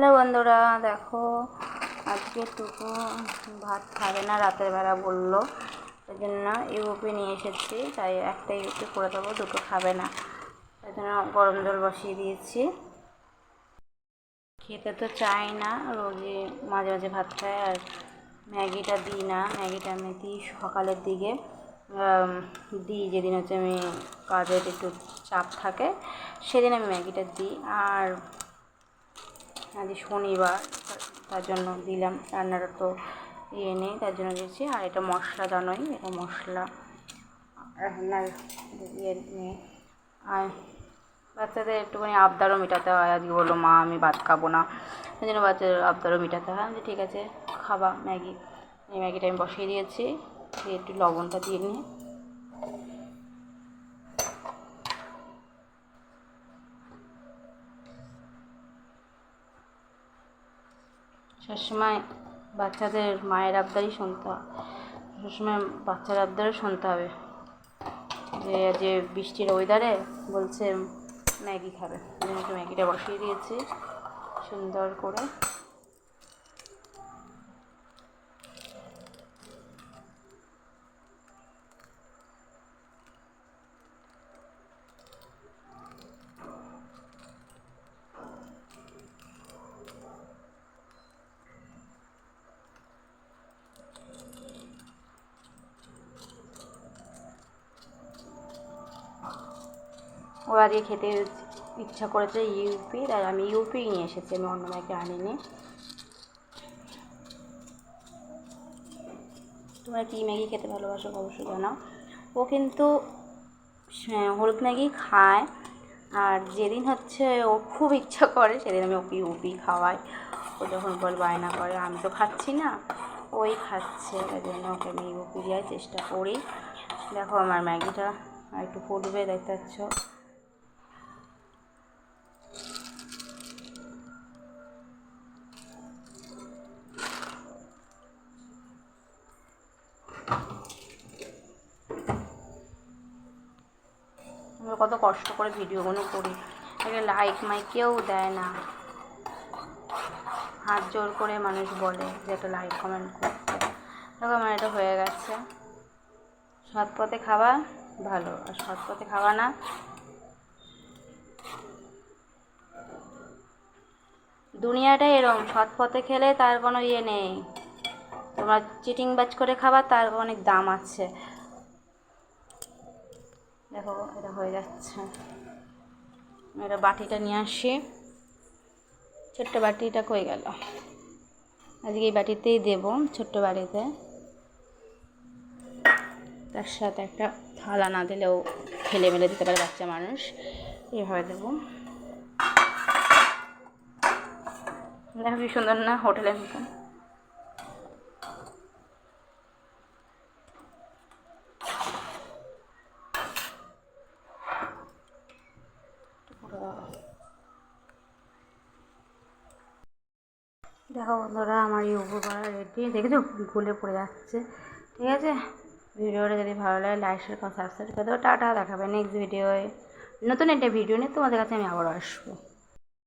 Hello বন্ধুরা, দেখো আজকে টুকু ভাত খাবে না, রাতের বেলা বললো, ওই জন্য ইউপি নিয়ে এসেছি। তাই একটা ইউপি করে দেবো, দুটো খাবে না, তাই জন্য গরম জল বসিয়ে দিয়েছি। খেতে তো চাই না, রোজই মাঝে মাঝে ভাত খায়। আর ম্যাগিটা দিই না, ম্যাগিটা আমি দিই সকালের দিকে দিই, যেদিন হচ্ছে আমি কাজের একটু চাপ থাকে সেদিন আমি ম্যাগিটা দিই। আর আজ শনিবার, তার জন্য দিলাম। রান্নাটা তো নেই, তার জন্য দিয়েছি। আর এটা মশলা জানোই, এটা মশলা রান্নার নিয়ে। আর বাচ্চাদের একটুখানি আবদারও মেটাতে হয়। আজকে বললো মা আমি ভাত খাবো না, সেই জন্য বাচ্চাদের আবদারও মেটাতে হয়। যে ঠিক আছে খাবা ম্যাগি। এই ম্যাগিটা আমি বসিয়ে দিয়েছি, দিয়ে একটু লবণটা দিয়ে নিয়ে সবসময় বাচ্চাদের মায়ের আবদারই শুনতে হয়, সবসময় বাচ্চার আবদারও শুনতে হবে। যে বৃষ্টির ওয়েদারে বলছে ম্যাগি খাবে, একটু ম্যাগিটা বসিয়ে দিয়েছি সুন্দর করে। ওরা দিয়ে খেতে ইচ্ছা করেছে ইউপি, তাই আমি ইউপি নিয়ে এসেছি, আমি অন্য ম্যাগি আনিনি। তোমরা কী ম্যাগি খেতে ভালোবাসো অবশ্যই জানাও। ও কিন্তু হলুদ ম্যাগি খায়, আর যেদিন হচ্ছে ও খুব ইচ্ছা করে সেদিন আমি ওকে ইউপি খাওয়াই। ও যখন বল বায়না করে, আমি তো খাচ্ছি না, ওই খাচ্ছে, তাই জন্য ওকে আমি ইউপি দেওয়ার চেষ্টা করি। দেখো আমার ম্যাগিটা আর একটু ফুটবে, দেখতে পাচ্ছ। আমরা কত কষ্ট করে ভিডিওগুলো করি, একটা লাইক কেউ দেয় না। হাত জোর করে মানুষ বলে যে একটা লাইক কমেন্ট করতে। দেখো আমার এটা হয়ে গেছে। সৎ পথে খাওয়া ভালো, আর সৎ পথে খাওয়া না। দুনিয়াটা এরম, সৎ পথে খেলে তার কোনো ইয়ে নেই। তোমরা চিটিং বাজ করে খাবা, তার অনেক দাম আছে। দেখো এটা হয়ে যাচ্ছে। এটা বাটিটা নিয়ে আসি, ছোট্ট বাটিটা কই গেল, আজকে এই বাটিতেই দেবো, ছোট্ট বাটিতে। তার সাথে একটা থালা না দিলেও ফেলে মেলে দিতে পারে বাচ্চা মানুষ, এভাবে দেবো। দেখো কি সুন্দর না, হোটেলের মতন। দেখো বন্ধুরা, আমার ইউপি করা রেডি। দেখেছো গুলে পড়ে যাচ্ছে। ঠিক আছে, ভিডিওটা যদি ভালো লাগে লাইক শেয়ার সাবস্ক্রাইব করে দেবো। টাটা, দেখাবে নেক্সট ভিডিওয়ে নতুন একটা ভিডিও নিয়ে তোমাদের কাছে আমি আবারও আসবো।